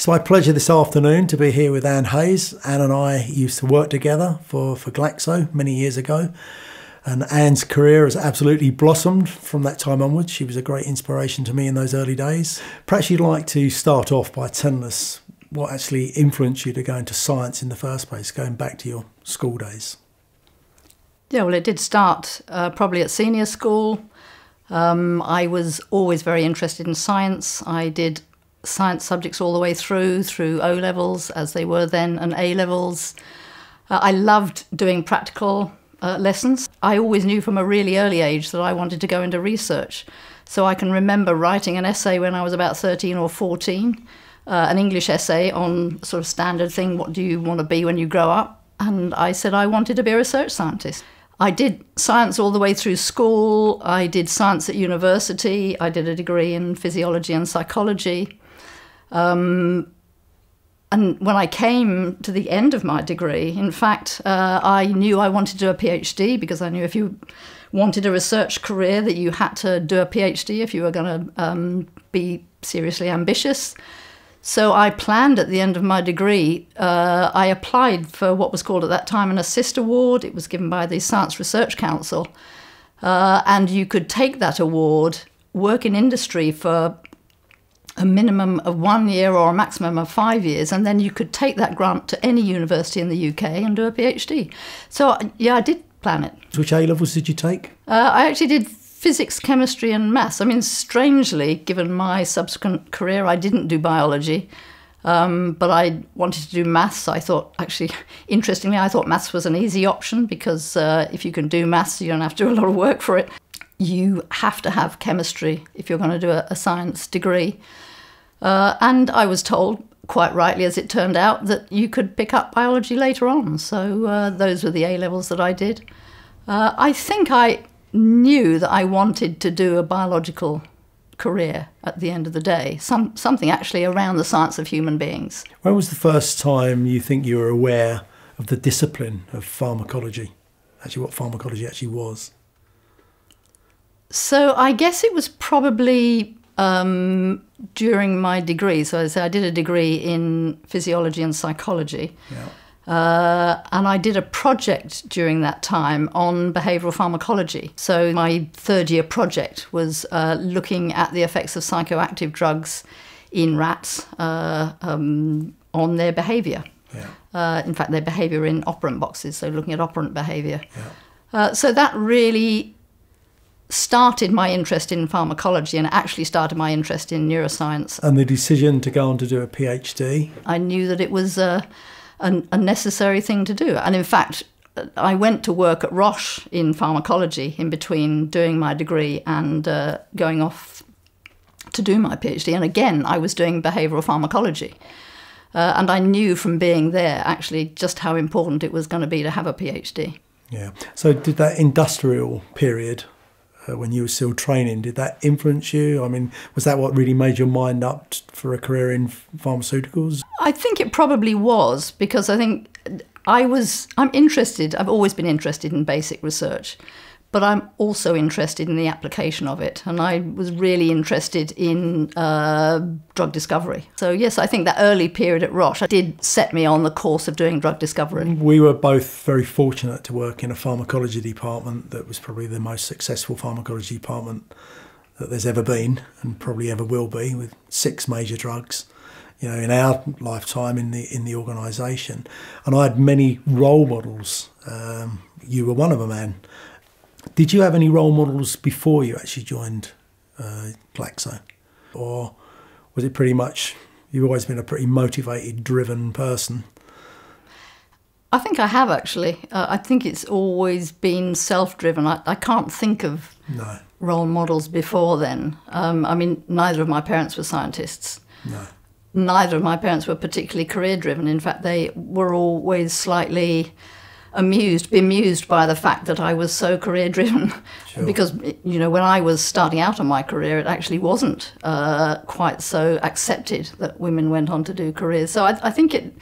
It's my pleasure this afternoon to be here with Anne Hayes. Anne and I used to work together for Glaxo many years ago, and Anne's career has absolutely blossomed from that time onwards. She was a great inspiration to me in those early days. Perhaps you'd like to start off by telling us what actually influenced you to go into science in the first place, going back to your school days. Yeah, well, it did start probably at senior school. I was always very interested in science. I did science subjects all the way through O-levels, as they were then, and A-levels. I loved doing practical lessons. I always knew from a really early age that I wanted to go into research. So I can remember writing an essay when I was about 13 or 14, an English essay on sort of standard thing, what do you want to be when you grow up? And I said I wanted to be a research scientist. I did science all the way through school. I did science at university. I did a degree in physiology and psychology. And when I came to the end of my degree, in fact, I knew I wanted to do a PhD, because I knew if you wanted a research career that you had to do a PhD if you were going to be seriously ambitious. So I planned at the end of my degree, I applied for what was called at that time an assist award. It was given by the Science Research Council. And you could take that award, work in industry for a minimum of 1 year or a maximum of 5 years, and then you could take that grant to any university in the UK and do a PhD. So, yeah, I did plan it. Which A-levels did you take? I actually did physics, chemistry and maths. I mean, strangely, given my subsequent career, I didn't do biology, but I wanted to do maths. I thought, actually, interestingly, I thought maths was an easy option, because if you can do maths, you don't have to do a lot of work for it. You have to have chemistry if you're going to do a science degree. And I was told, quite rightly as it turned out, that you could pick up biology later on. So those were the A-levels that I did. I think I knew that I wanted to do a biological career at the end of the day, something actually around the science of human beings. When was the first time you think you were aware of the discipline of pharmacology, actually what pharmacology actually was? So I guess it was probably during my degree. So I did a degree in physiology and psychology. Yeah. And I did a project during that time on behavioural pharmacology. So my third year project was looking at the effects of psychoactive drugs in rats on their behaviour. Yeah. In fact, their behaviour in operant boxes, so looking at operant behaviour. Yeah. So that really started my interest in pharmacology, and actually started my interest in neuroscience. And the decision to go on to do a PhD? I knew that it was a necessary thing to do. And in fact, I went to work at Roche in pharmacology in between doing my degree and going off to do my PhD. And again, I was doing behavioural pharmacology. And I knew from being there actually just how important it was going to be to have a PhD. Yeah. So did that industrial period, when you were still training, did that influence you? I mean, was that what really made your mind up for a career in pharmaceuticals? I think it probably was, because I think I'm interested, I've always been interested in basic research, but I'm also interested in the application of it. And I was really interested in drug discovery. So yes, I think that early period at Roche did set me on the course of doing drug discovery. We were both very fortunate to work in a pharmacology department that was probably the most successful pharmacology department that there's ever been, and probably ever will be, with 6 major drugs, you know, in our lifetime in the organisation. And I had many role models. You were one of them, Anne. Did you have any role models before you actually joined Glaxo? Or was it pretty much, you've always been a pretty motivated, driven person? I think I have, actually. I think it's always been self-driven. I can't think of role models before then. I mean, neither of my parents were scientists. No. Neither of my parents were particularly career-driven. In fact, they were always slightly bemused by the fact that I was so career-driven. Sure. Because, you know, when I was starting out on my career, it actually wasn't quite so accepted that women went on to do careers. So I think it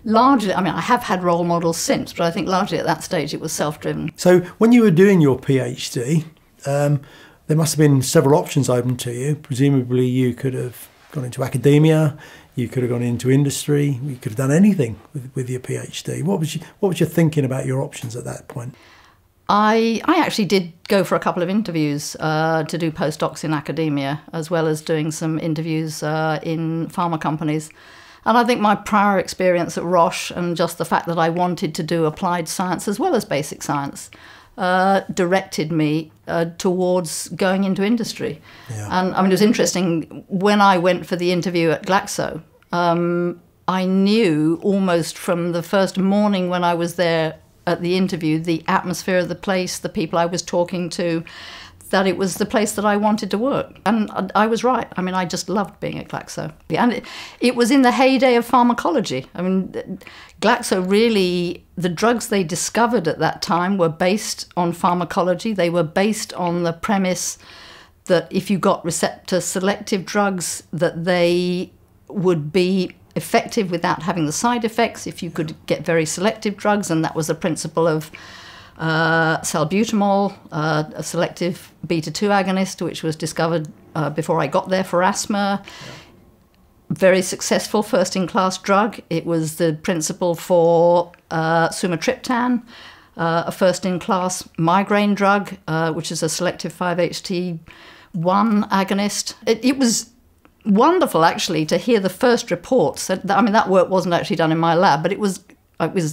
largely, I mean, I have had role models since, but I think largely at that stage it was self-driven. So when you were doing your PhD, there must have been several options open to you. Presumably you could have gone into academia, You could have gone into industry. You could have done anything with your PhD. What was your thinking about your options at that point? I actually did go for a couple of interviews to do postdocs in academia, as well as doing some interviews in pharma companies. And I think my prior experience at Roche and just the fact that I wanted to do applied science as well as basic science directed me towards going into industry. Yeah. And I mean, it was interesting, when I went for the interview at Glaxo, I knew almost from the first morning when I was there at the interview, the atmosphere of the place, the people I was talking to, that it was the place that I wanted to work. And I was right. I mean, I just loved being at Glaxo. And it was in the heyday of pharmacology. I mean, Glaxo really, the drugs they discovered at that time were based on pharmacology. They were based on the premise that if you got receptor selective drugs, that they would be effective without having the side effects if you could get very selective drugs, and that was the principle of salbutamol, a selective beta-2 agonist, which was discovered before I got there for asthma. Yeah. Very successful first-in-class drug. It was the principle for sumatriptan, a first-in-class migraine drug, which is a selective 5-HT1 agonist. It was wonderful, actually, to hear the first reports. I mean, that work wasn't actually done in my lab, but it was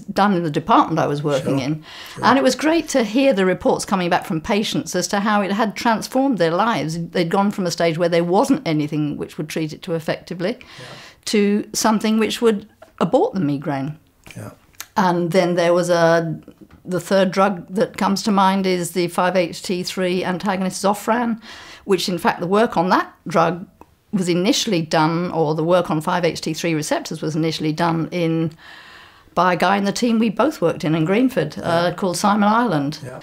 done in the department I was working in. Sure. And it was great to hear the reports coming back from patients as to how it had transformed their lives. They'd gone from a stage where there wasn't anything which would treat it too effectively to something which would abort the migraine. Yeah. And then there was the third drug that comes to mind is the 5-HT3 antagonist Zofran, which in fact the work on that drug was initially done, or the work on 5-HT3 receptors was initially done by a guy in the team we both worked in Greenford, called Simon Ireland. Yeah.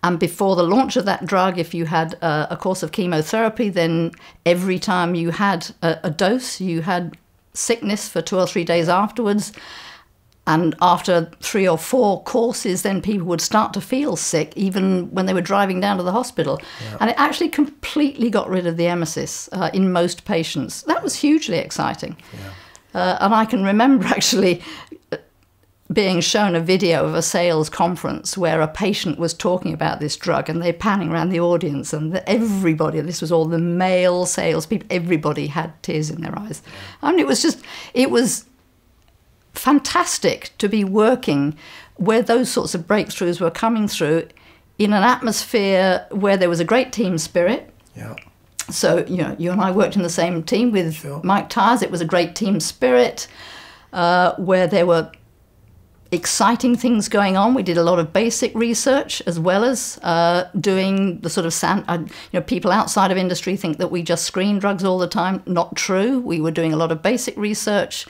And before the launch of that drug, if you had a course of chemotherapy, then every time you had a dose, you had sickness for 2 or 3 days afterwards. And after 3 or 4 courses, then people would start to feel sick, even when they were driving down to the hospital. Yeah. And it actually completely got rid of the emesis in most patients. That was hugely exciting. Yeah. And I can remember actually being shown a video of a sales conference where a patient was talking about this drug, and they're panning around the audience, and everybody, this was all the male salespeople, everybody had tears in their eyes. I mean, it was fantastic to be working where those sorts of breakthroughs were coming through in an atmosphere where there was a great team spirit. Yeah. So, you and I worked in the same team with Sure. Mike Tyres. It was a great team spirit where there were exciting things going on. We did a lot of basic research as well as doing the sort of people outside of industry think that we just screen drugs all the time. Not true. We were doing a lot of basic research.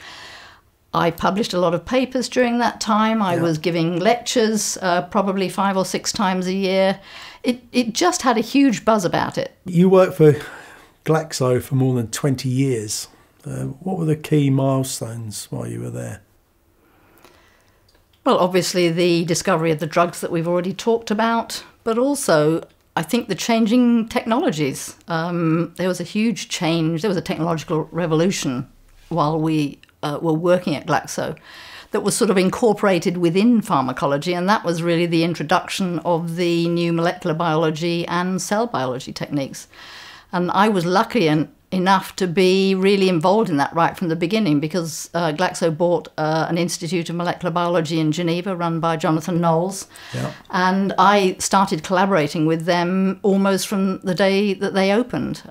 I published a lot of papers during that time. I was giving lectures probably 5 or 6 times a year. It just had a huge buzz about it. You worked for Glaxo for more than 20 years. What were the key milestones while you were there? Well, obviously the discovery of the drugs that we've already talked about, but also I think the changing technologies. There was a huge change. There was a technological revolution while we were working at Glaxo that was sort of incorporated within pharmacology, and that was really the introduction of the new molecular biology and cell biology techniques. And I was lucky enough to be really involved in that right from the beginning, because Glaxo bought an Institute of Molecular Biology in Geneva run by Jonathan Knowles. Yeah. And I started collaborating with them almost from the day that they opened.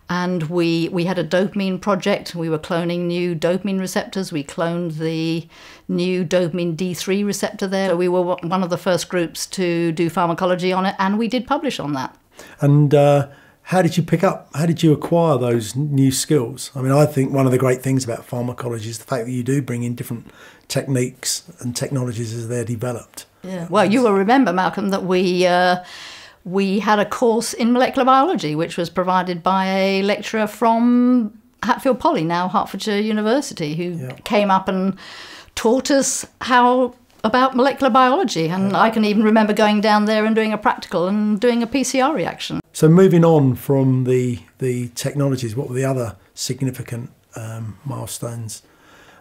And we had a dopamine project. We were cloning new dopamine receptors. We cloned the new dopamine D3 receptor there. We were one of the first groups to do pharmacology on it, and we did publish on that. And how did you acquire those new skills? I mean, I think one of the great things about pharmacology is the fact that you do bring in different techniques and technologies as they're developed. Yeah. Well, you will remember, Malcolm, that we had a course in molecular biology, which was provided by a lecturer from Hatfield Poly, now Hertfordshire University, who came up and taught us about molecular biology. And I can even remember going down there and doing a practical and doing a PCR reaction. So moving on from the technologies, what were the other significant milestones?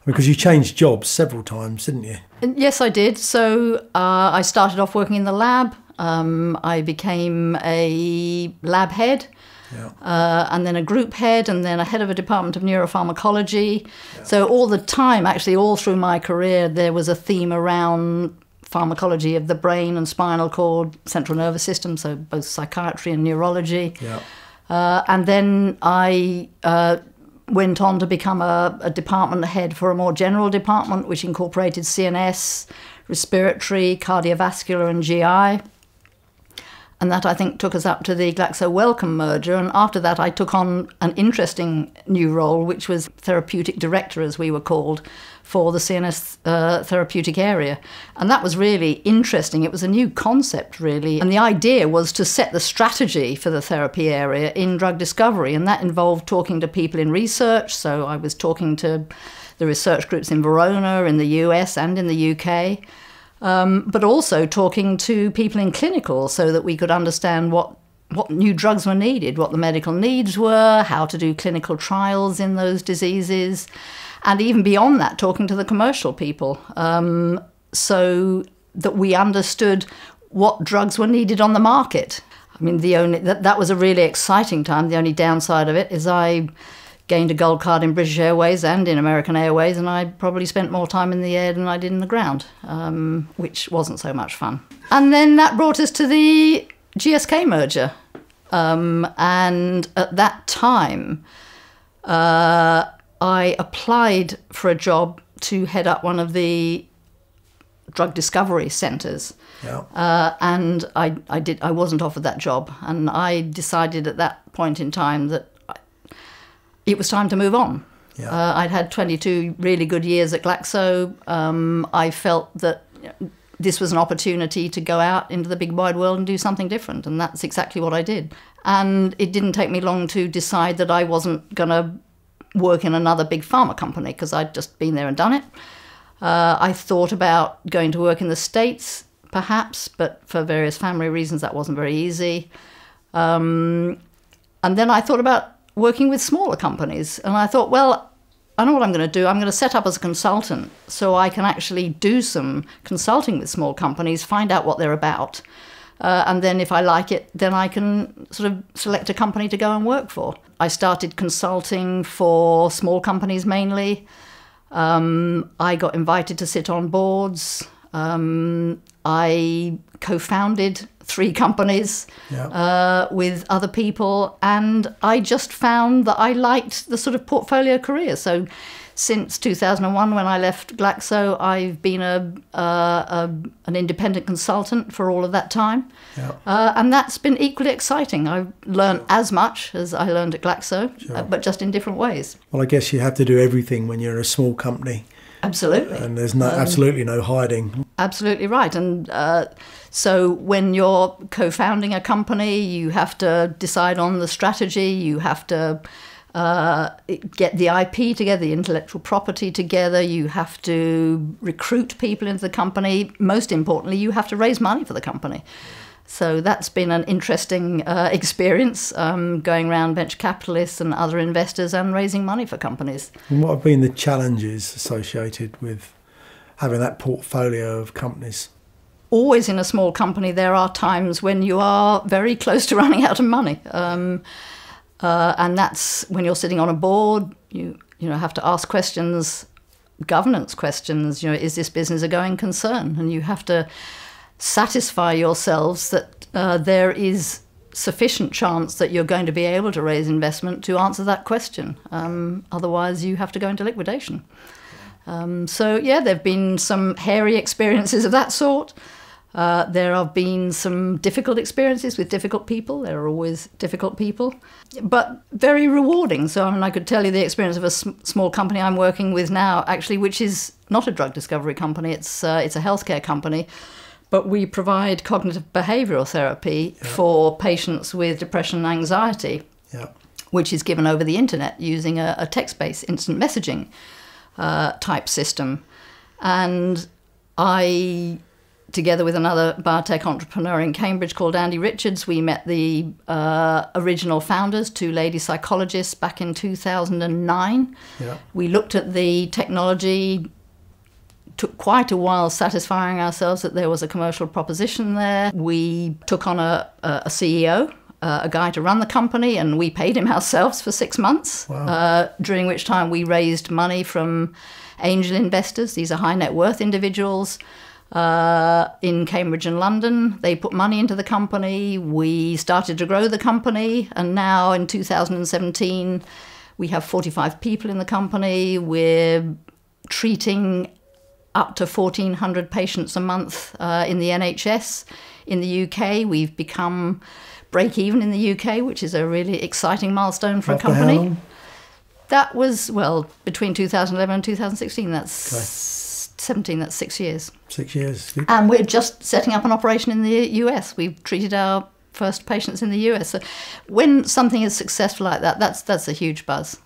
Because you changed jobs several times, didn't you? Yes, I did. So I started off working in the lab. I became a lab head, and then a group head, and then a head of a department of neuropharmacology. Yeah. So all the time, actually, all through my career, there was a theme around pharmacology of the brain and spinal cord, central nervous system, so both psychiatry and neurology. Yeah. And then I went on to become a department head for a more general department, which incorporated CNS, respiratory, cardiovascular and GI. And that, I think, took us up to the Glaxo Wellcome merger. And after that, I took on an interesting new role, which was therapeutic director, as we were called, for the CNS therapeutic area. And that was really interesting. It was a new concept, really. And the idea was to set the strategy for the therapy area in drug discovery. And that involved talking to people in research. So I was talking to the research groups in Verona, in the US and in the UK. But also talking to people in clinical so that we could understand what new drugs were needed, what the medical needs were, how to do clinical trials in those diseases, and even beyond that, talking to the commercial people so that we understood what drugs were needed on the market. I mean, that was a really exciting time. The only downside of it is I gained a gold card in British Airways and in American Airways, and I probably spent more time in the air than I did in the ground, which wasn't so much fun. And then that brought us to the GSK merger. And at that time, I applied for a job to head up one of the drug discovery centres. Yeah. And I wasn't offered that job, and I decided at that point in time that it was time to move on. Yeah. I'd had 22 really good years at Glaxo. I felt that this was an opportunity to go out into the big wide world and do something different, and that's exactly what I did. And it didn't take me long to decide that I wasn't going to work in another big pharma company, because I'd just been there and done it. I thought about going to work in the States, perhaps, but for various family reasons that wasn't very easy. And then I thought about working with smaller companies. And I thought, well, I know what I'm going to do. I'm going to set up as a consultant so I can actually do some consulting with small companies, find out what they're about. And then if I like it, then I can sort of select a company to go and work for. I started consulting for small companies mainly. I got invited to sit on boards. I co-founded 3 companies with other people, and I just found that I liked the sort of portfolio career. So since 2001, when I left Glaxo, I've been an independent consultant for all of that time. Yeah. And that's been equally exciting. I've learned as much as I learned at Glaxo, but just in different ways. Well, I guess you have to do everything when you're in a small company. Absolutely. And there's absolutely no hiding. Absolutely right. And so when you're co-founding a company, you have to decide on the strategy, you have to get the IP together, the intellectual property together, you have to recruit people into the company. Most importantly, you have to raise money for the company. So that's been an interesting experience, going around venture capitalists and other investors and raising money for companies. And what have been the challenges associated with having that portfolio of companies? Always in a small company, there are times when you are very close to running out of money. And that's when you're sitting on a board, you have to ask questions, governance questions. Is this business a going concern? And you have to satisfy yourselves that there is sufficient chance that you're going to be able to raise investment to answer that question. Otherwise, you have to go into liquidation. So, there have been some hairy experiences of that sort. There have been some difficult experiences with difficult people. There are always difficult people, but very rewarding. So, I could tell you the experience of a small company I'm working with now, actually, which is not a drug discovery company. It's a healthcare company. But we provide cognitive behavioural therapy for patients with depression and anxiety, which is given over the internet using a text-based instant messaging type system. And I together with another biotech entrepreneur in Cambridge called Andy Richards, we met the original founders, two lady psychologists, back in 2009. Yeah. We looked at the technology. Took quite a while satisfying ourselves that there was a commercial proposition there. We took on a CEO, a guy to run the company, and we paid him ourselves for 6 months, Wow. during which time we raised money from angel investors. These are high net worth individuals in Cambridge and London. They put money into the company. We started to grow the company, and now in 2017 we have 45 people in the company. We're treating up to 1,400 patients a month in the NHS. In the UK, we've become break-even in the UK, which is a really exciting milestone for a After company. how long? That was, well, between 2011 and 2016. That's Okay. 17, that's 6 years. 6 years. Good. And we're just setting up an operation in the US. We've treated our first patients in the US. So when something is successful like that, that's a huge buzz.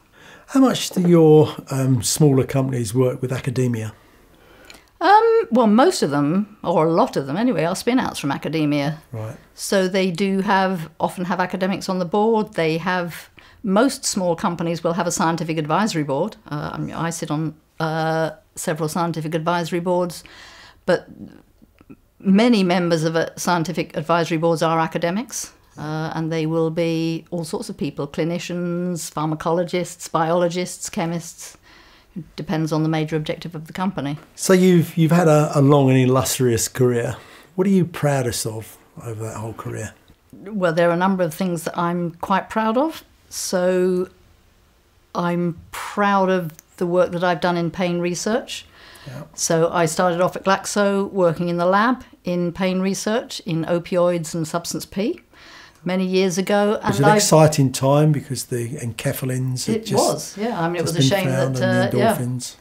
How much do your smaller companies work with academia? Well, most of them, or a lot of them anyway, are spin-outs from academia. Right. So they do often have academics on the board. Most small companies will have a scientific advisory board. I sit on several scientific advisory boards, but many members of scientific advisory boards are academics, and they will be all sorts of people, clinicians, pharmacologists, biologists, chemists. It depends on the major objective of the company. So you've had a long and illustrious career. What are you proudest of over that whole career? Well, there are a number of things that I'm quite proud of. So I'm proud of the work that I've done in pain research. Yeah. So I started off at Glaxo working in the lab in pain research in opioids and substance P many years ago. It was an exciting time because the enkephalins had It was, yeah. I mean, it was a been shame found, that... and the yeah, endorphins.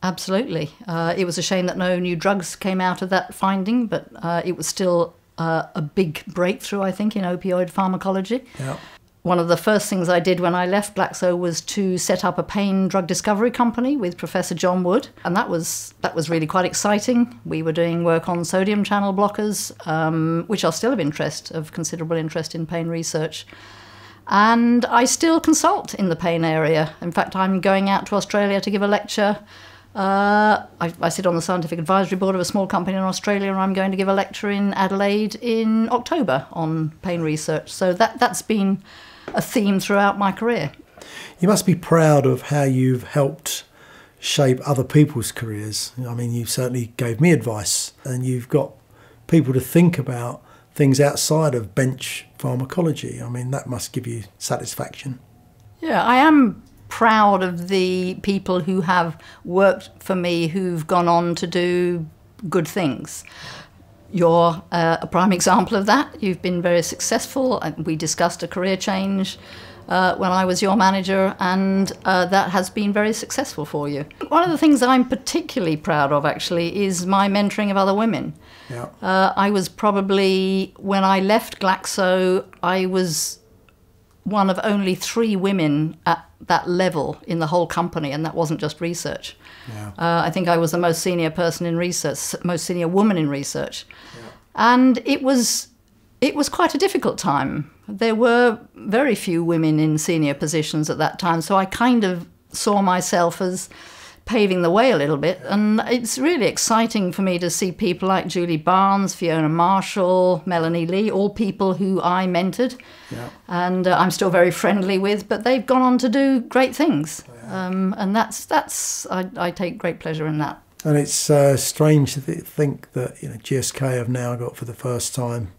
absolutely. It was a shame that no new drugs came out of that finding, but it was still a big breakthrough, I think, in opioid pharmacology. Yeah. One of the first things I did when I left Glaxo was to set up a pain drug discovery company with Professor John Wood, and that was really quite exciting. We were doing work on sodium channel blockers, which are still of considerable interest in pain research. And I still consult in the pain area. In fact, I'm going out to Australia to give a lecture. I sit on the scientific advisory board of a small company in Australia, and I'm going to give a lecture in Adelaide in October on pain research. So that's been a theme throughout my career. You must be proud of how you've helped shape other people's careers. I mean, you certainly gave me advice, and you've got people to think about things outside of bench pharmacology. I mean, that must give you satisfaction. Yeah, I am proud of the people who have worked for me who've gone on to do good things. You're a prime example of that. You've been very successful. We discussed a career change when I was your manager, and that has been very successful for you. One of the things I'm particularly proud of, actually, is my mentoring of other women. Yeah. I was probably, when I left Glaxo, I was one of only 3 women at that level in the whole company, and that wasn't just research. Yeah. I think I was the most senior person in research, most senior woman in research. Yeah. And it was quite a difficult time. There were very few women in senior positions at that time, so I kind of saw myself as paving the way a little bit. And it's really exciting for me to see people like Julie Barnes, Fiona Marshall, Melanie Lee, all people who I mentored. Yeah. And I'm still very friendly with, but they've gone on to do great things. Yeah. And I take great pleasure in that. And it's strange to think that GSK have now got for the first time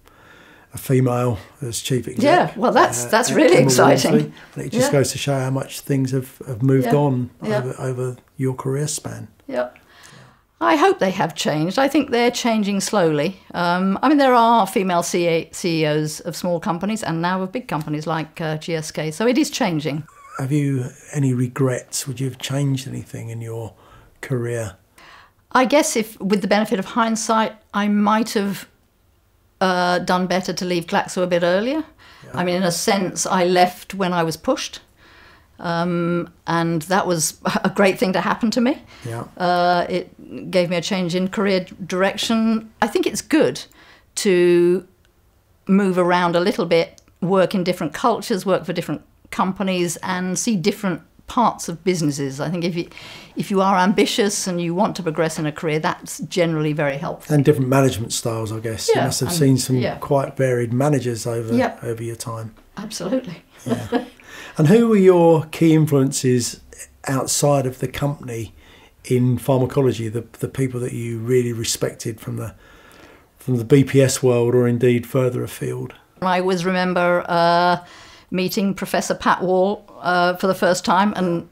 a female as chief exec. Yeah, well, that's really Emma exciting. Walmsley. And it just goes to show how much things have moved on over your career span. Yeah. I hope they have changed. I think they're changing slowly. I mean, there are female CEOs of small companies and now of big companies like GSK, so it is changing. Have you any regrets? Would you have changed anything in your career? I guess if, with the benefit of hindsight, I might have done better to leave Glaxo a bit earlier. Yeah. I mean, in a sense, I left when I was pushed. and that was a great thing to happen to me. Yeah. It gave me a change in career direction. I think it's good to move around a little bit, work in different cultures, work for different companies, and see different parts of businesses. I think if you are ambitious and you want to progress in a career, that's generally very helpful. And different management styles, I guess. Yeah, you must have seen some quite varied managers over your time. Absolutely. Yeah. And who were your key influences outside of the company in pharmacology, the people that you really respected from the BPS world, or indeed further afield? I always remember meeting Professor Pat Wall for the first time, and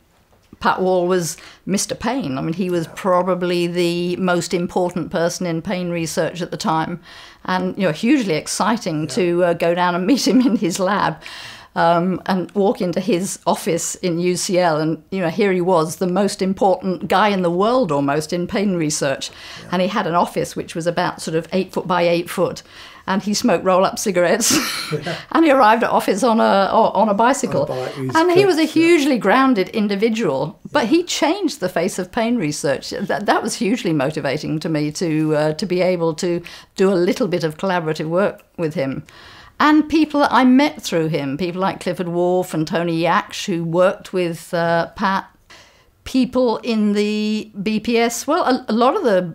Pat Wall was Mr. Pain. I mean, he was probably the most important person in pain research at the time, and hugely exciting to go down and meet him in his lab. And walk into his office in UCL, and here he was, the most important guy in the world almost in pain research, and he had an office which was about sort of 8 foot by 8 foot, and he smoked roll-up cigarettes, and he arrived at office on a bicycle, and he was a hugely grounded individual, but he changed the face of pain research. That was hugely motivating to me to be able to do a little bit of collaborative work with him. And people that I met through him, people like Clifford Wharf and Tony Yaksh, who worked with Pat. People in the BPS, well, a lot of the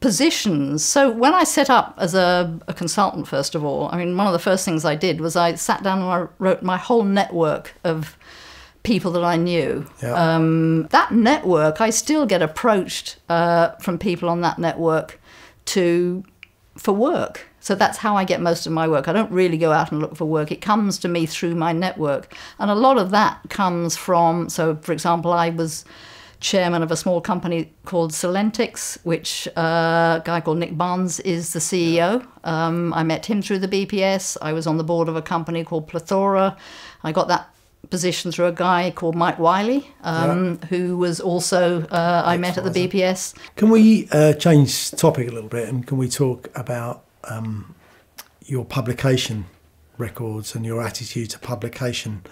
positions. So when I set up as a consultant, first of all, I mean, one of the first things I did was I sat down and I wrote my whole network of people that I knew. Yeah. That network, I still get approached from people on that network for work. So that's how I get most of my work. I don't really go out and look for work. It comes to me through my network. And a lot of that comes from, so for example, I was chairman of a small company called Solentix, which a guy called Nick Barnes is the CEO. I met him through the BPS. I was on the board of a company called Plethora. I got that position through a guy called Mike Wiley, who was also, I met at the BPS. Can we change topic a little bit, and can we talk about your publication records and your attitude to publication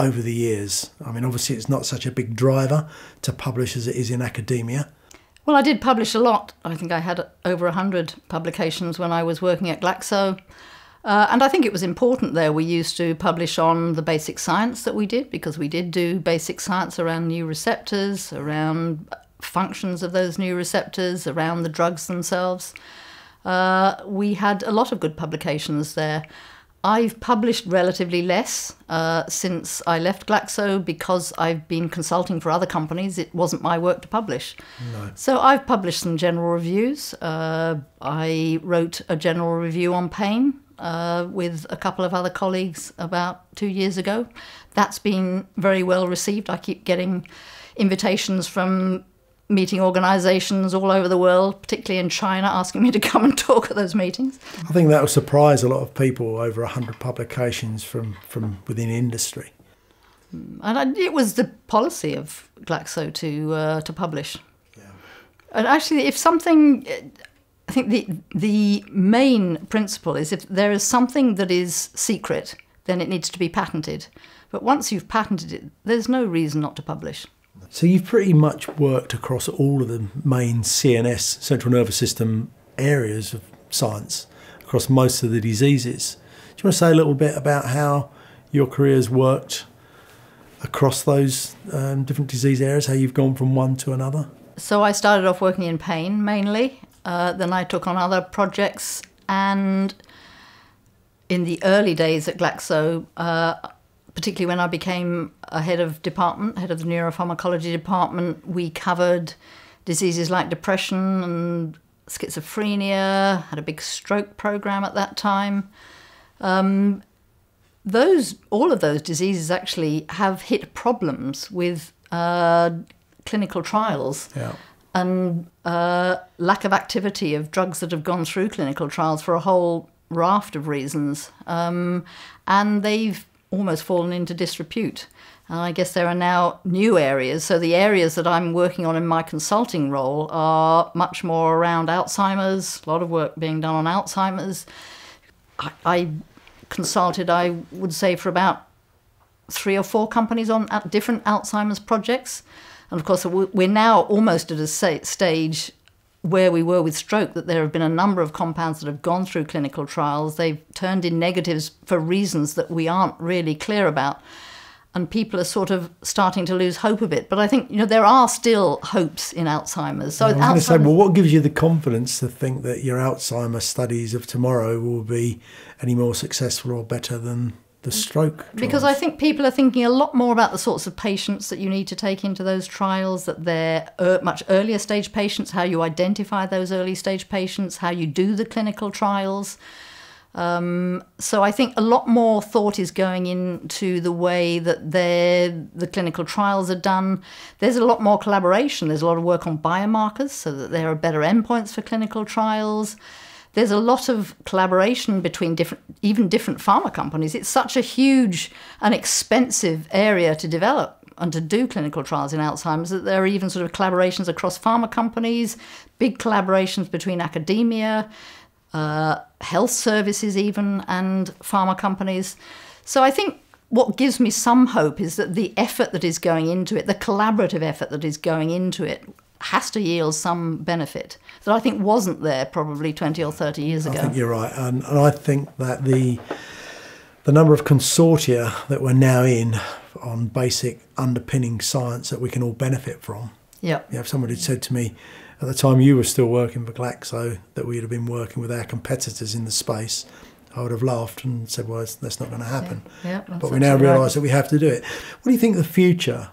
over the years? I mean, obviously it's not such a big driver to publish as it is in academia. Well, I did publish a lot. I think I had over 100 publications when I was working at Glaxo. And I think it was important there. We used to publish on the basic science that we did, because we did do basic science around new receptors, around functions of those new receptors, around the drugs themselves. We had a lot of good publications there. I've published relatively less since I left Glaxo, because I've been consulting for other companies. It wasn't my work to publish. No. So I've published some general reviews. I wrote a general review on pain with a couple of other colleagues about 2 years ago. That's been very well received. I keep getting invitations from meeting organisations all over the world, particularly in China, asking me to come and talk at those meetings. I think that will surprise a lot of people, over 100 publications from within industry. And it was the policy of Glaxo to publish. Yeah. And actually, if something, I think the main principle is, if there is something that is secret, then it needs to be patented. But once you've patented it, there's no reason not to publish. So you've pretty much worked across all of the main CNS, central nervous system, areas of science, across most of the diseases. Do you want to say a little bit about how your career's worked across those different disease areas, how you've gone from one to another? So I started off working in pain mainly, then I took on other projects, and in the early days at Glaxo, particularly when I became a head of the neuropharmacology department, we covered diseases like depression and schizophrenia, had a big stroke program at that time. All of those diseases actually have hit problems with clinical trials. Yeah. And lack of activity of drugs that have gone through clinical trials for a whole raft of reasons. And they've almost fallen into disrepute. And I guess there are now new areas. So the areas that I'm working on in my consulting role are much more around Alzheimer's, a lot of work being done on Alzheimer's. I consulted, I would say, for about 3 or 4 companies on different Alzheimer's projects. And of course, we're now almost at a stage where we were with stroke, that there have been a number of compounds that have gone through clinical trials. They've turned in negatives for reasons that we aren't really clear about. And people are sort of starting to lose hope a bit. But I think, there are still hopes in Alzheimer's. So I was going to say, well, what gives you the confidence to think that your Alzheimer's studies of tomorrow will be any more successful or better than the stroke trials? Because I think people are thinking a lot more about the sorts of patients that you need to take into those trials, that they're much earlier stage patients, how you identify those early stage patients, how you do the clinical trials. So I think a lot more thought is going into the way that the clinical trials are done. There's a lot more collaboration. There's a lot of work on biomarkers so that there are better endpoints for clinical trials. There's a lot of collaboration between different pharma companies. It's such a huge and expensive area to develop and to do clinical trials in Alzheimer's that there are even sort of collaborations across pharma companies, big collaborations between academia, health services even, and pharma companies. So I think what gives me some hope is that the effort that is going into it, the collaborative effort that is going into it, has to yield some benefit that I think wasn't there probably 20 or 30 years ago. I think you're right. And I think that the number of consortia that we're now in on basic underpinning science that we can all benefit from. Yeah. If somebody had said to me at the time you were still working for Glaxo that we'd have been working with our competitors in the space, I would have laughed and said, well, that's not going to happen. Yeah, but we now realise that we have to do it. What do you think the future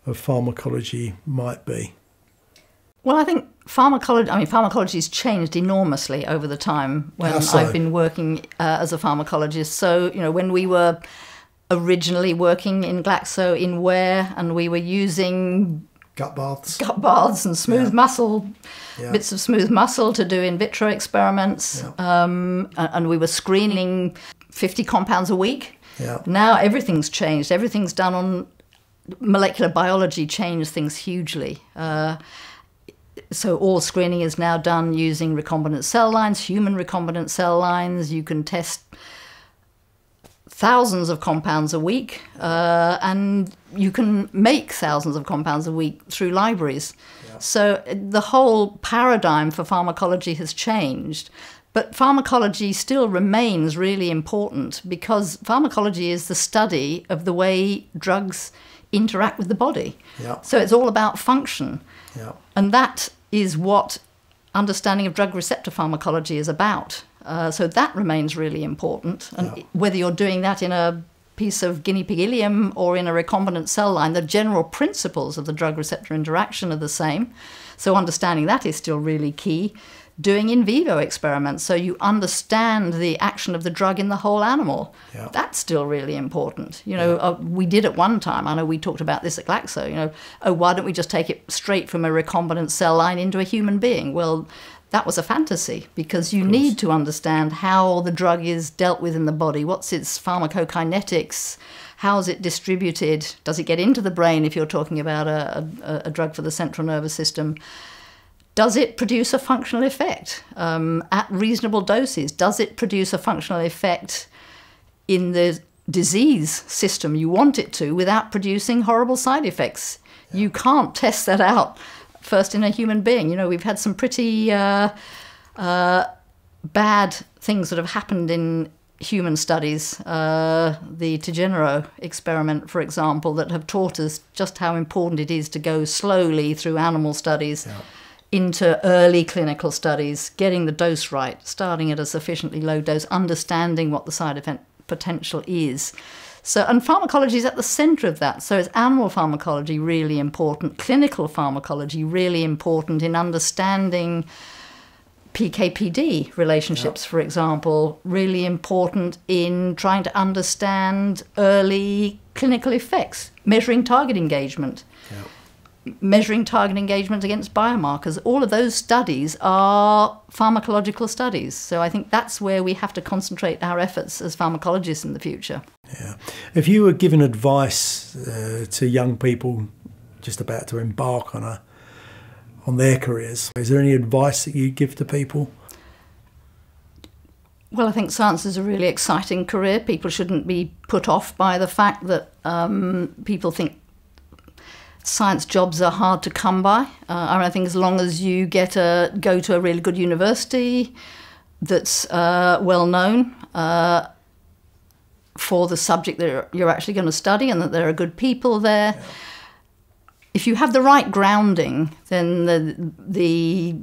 of pharmacology might be? Well, I think pharmacology's changed enormously over the time when I've been working as a pharmacologist. So, when we were originally working in Glaxo in Ware and we were using gut baths and smooth muscle, bits of smooth muscle to do in vitro experiments, and we were screening 50 compounds a week. Yeah. Now everything's changed. Everything's done on molecular biology, changed things hugely. So all screening is now done using recombinant cell lines, human recombinant cell lines. You can test thousands of compounds a week, and you can make thousands of compounds a week through libraries. Yeah. So the whole paradigm for pharmacology has changed. But pharmacology still remains really important because pharmacology is the study of the way drugs interact with the body. Yeah. So it's all about function. Yeah. And that is what understanding of drug receptor pharmacology is about. So that remains really important. And whether you're doing that in a piece of guinea pig ileum or in a recombinant cell line, the general principles of the drug receptor interaction are the same. So understanding that is still really key. Doing in vivo experiments, so you understand the action of the drug in the whole animal. Yeah. That's still really important. We did at one time, I know we talked about this at Glaxo, why don't we just take it straight from a recombinant cell line into a human being? Well, that was a fantasy because you need to understand how the drug is dealt with in the body. What's its pharmacokinetics? How is it distributed? Does it get into the brain if you're talking about a drug for the central nervous system? Does it produce a functional effect at reasonable doses? Does it produce a functional effect in the disease system you want it to without producing horrible side effects? Yeah. You can't test that out first in a human being. We've had some pretty bad things that have happened in human studies. The Tegenero experiment, for example, that have taught us just how important it is to go slowly through animal studies. Yeah. Into early clinical studies, getting the dose right, starting at a sufficiently low dose, understanding what the side effect potential is. So, and pharmacology is at the centre of that. So is animal pharmacology really important, clinical pharmacology really important in understanding PK/PD relationships, for example, really important in trying to understand early clinical effects, measuring target engagement. Yeah. Measuring target engagement against biomarkers. All of those studies are pharmacological studies. So I think that's where we have to concentrate our efforts as pharmacologists in the future. Yeah. If you were giving advice to young people just about to embark on their careers, is there any advice that you give to people? Well, I think science is a really exciting career. People shouldn't be put off by the fact that people think science jobs are hard to come by. I think as long as you go to a really good university that's well known for the subject that you're actually going to study, and that there are good people there. Yeah. If you have the right grounding, then the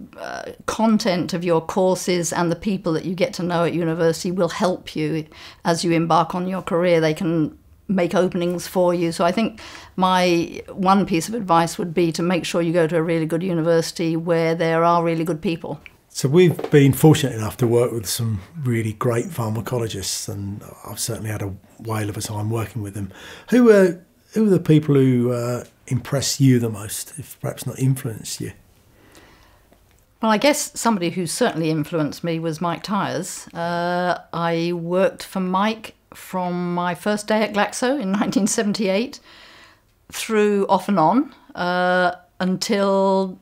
content of your courses and the people that you get to know at university will help you as you embark on your career. They can make openings for you. So I think my one piece of advice would be to make sure you go to a really good university where there are really good people. So we've been fortunate enough to work with some really great pharmacologists, and I've certainly had a whale of a time working with them. Who are the people who impress you the most, if perhaps not influenced you? Well, I guess somebody who certainly influenced me was Mike Tyers. I worked for Mike from my first day at Glaxo in 1978 through off and on until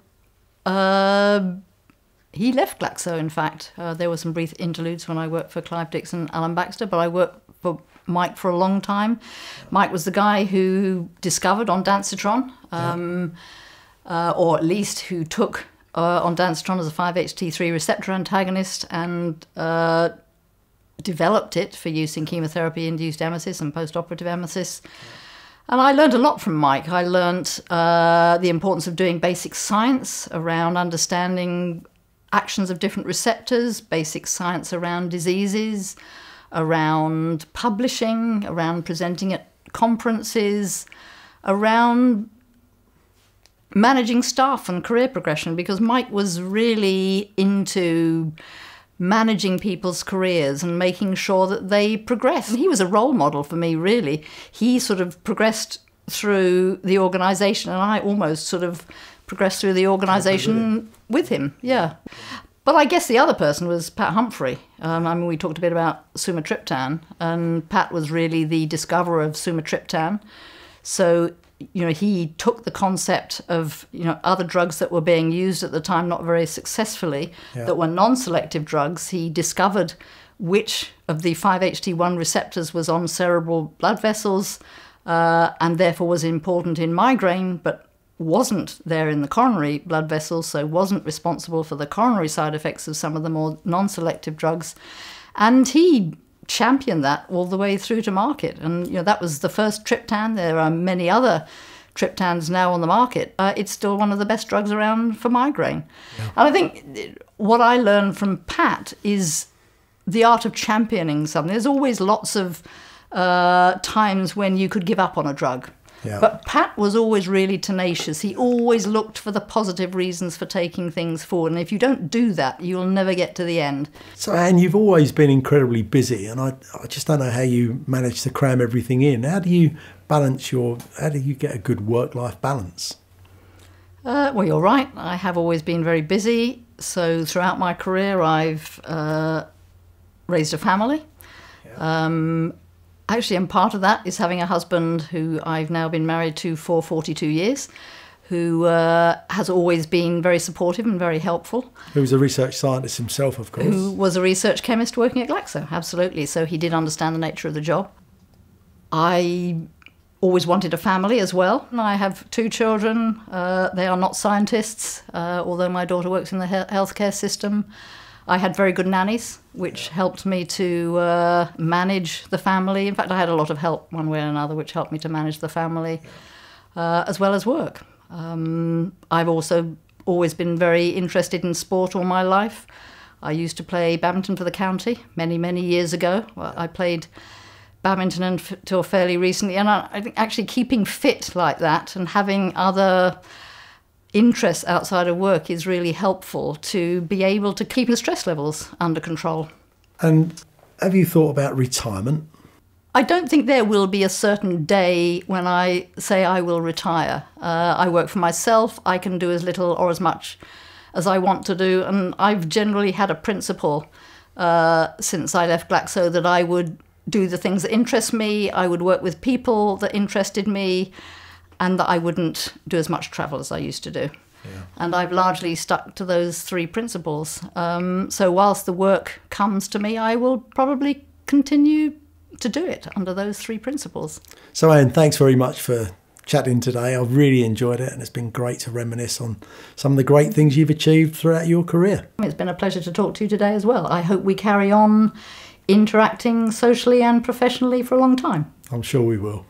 he left Glaxo, in fact. There were some brief interludes when I worked for Clive Dixon and Alan Baxter, but I worked for Mike for a long time. Mike was the guy who discovered ondansetron, or at least who took ondansetron as a 5-HT3 receptor antagonist and developed it for use in chemotherapy-induced emesis and post-operative emesis. And I learned a lot from Mike. I learned the importance of doing basic science around understanding actions of different receptors, basic science around diseases, around publishing, around presenting at conferences, around managing staff and career progression, because Mike was really into managing people's careers and making sure that they progress. And he was a role model for me, really. He sort of progressed through the organisation, and I almost sort of progressed through the organisation with him, yeah. But I guess the other person was Pat Humphrey. I mean, we talked a bit about sumatriptan, and Pat was really the discoverer of sumatriptan. So, you know, he took the concept of, you know, other drugs that were being used at the time, not very successfully, that were non-selective drugs. He discovered which of the 5-HT1 receptors was on cerebral blood vessels and therefore was important in migraine, but wasn't there in the coronary blood vessels, so wasn't responsible for the coronary side effects of some of the more non-selective drugs. And he championed that all the way through to market. And, you know, that was the first triptan. There are many other triptans now on the market. It's still one of the best drugs around for migraine. Yeah. And I think what I learned from Pat is the art of championing something. There's always lots of times when you could give up on a drug. Yeah. But Pat was always really tenacious. He always looked for the positive reasons for taking things forward. And if you don't do that, you'll never get to the end. So, Anne, you've always been incredibly busy, and I just don't know how you manage to cram everything in. How do you get a good work-life balance? Well, you're right. I have always been very busy. So throughout my career, I've raised a family. Yeah. Actually, and part of that is having a husband who I've now been married to for 42 years, who has always been very supportive and very helpful. Who was a research scientist himself, of course. Who was a research chemist working at Glaxo, absolutely. So he did understand the nature of the job. I always wanted a family as well. I have 2 children. They are not scientists, although my daughter works in the healthcare system. I had very good nannies, which helped me to manage the family. In fact, I had a lot of help one way or another, which helped me to manage the family, as well as work. I've also always been very interested in sport all my life. I used to play badminton for the county many, many years ago. I played badminton until fairly recently, and I think actually keeping fit like that and having other interests outside of work is really helpful to be able to keep the stress levels under control. And have you thought about retirement? I don't think there will be a certain day when I say I will retire. I work for myself. I can do as little or as much as I want to do, and I've generally had a principle since I left Glaxo that I would do the things that interest me, I would work with people that interested me, and that I wouldn't do as much travel as I used to do. And I've largely stuck to those 3 principles. So whilst the work comes to me, I will probably continue to do it under those 3 principles. So Anne, thanks very much for chatting today. I've really enjoyed it, and it's been great to reminisce on some of the great things you've achieved throughout your career. It's been a pleasure to talk to you today as well. I hope we carry on interacting socially and professionally for a long time. I'm sure we will.